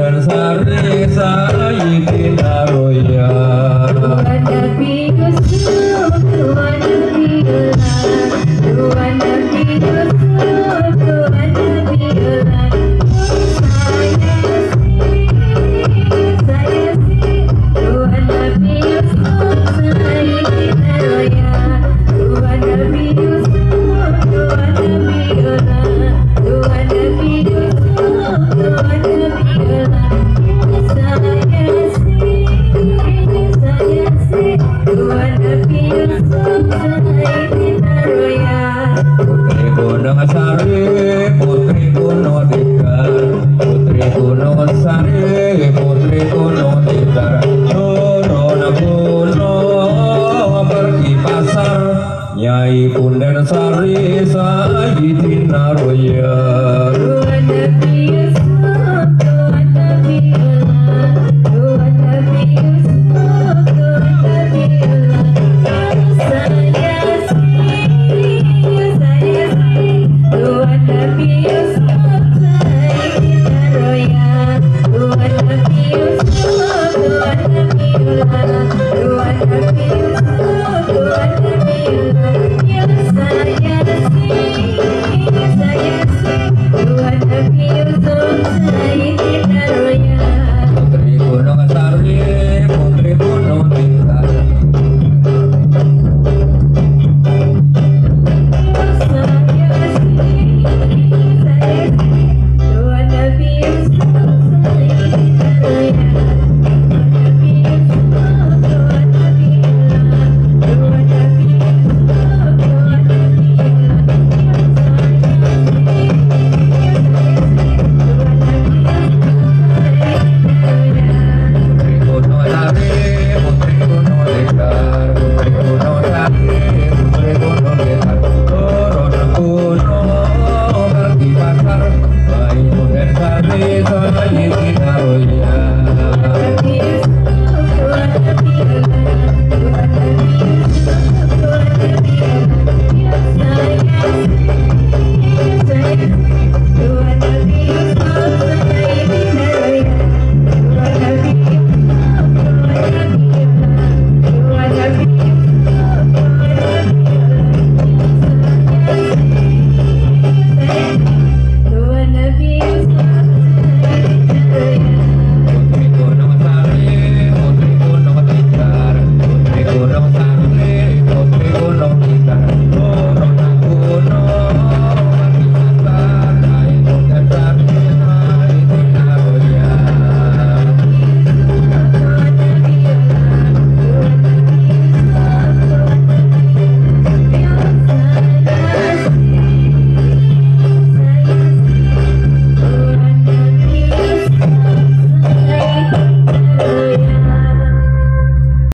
Bundan Sari Sayyidina Roya Tuhan Nabi Yusuf, Tuhan Nabiullah, Tuhan Nabi Yusuf, Tuhan Nabiullah. Saya sih, Tuhan Nabi Yusuf, Sayyidina Roya. Tuhan Nabi Yusuf, Tuhan Nabiullah, Tuhan Nabi Yusuf, Tuhan Nabiullah. Tuhan Nabi Yusuf, Sayyidina Roya. Putri Gunung Sari, Putri Gunung Tikar, Putri Gunung Sari, Putri Gunung Tikar. Turun gunung pergi pasar, Nyai Bundan Sari Sayyidina Roya. Tuhan Nabi Yusuf, Tuhan Nabiullah, Tuhan Nabi Yusuf, Tuhan Nabiullah. Saya sih, Tuhan Nabi Yusuf, Sayyidina Roya. Tuhan Nabi Yusuf, Tuhan Nabiullah, Tuhan Nabi Yusuf, Tuhan Nabiullah.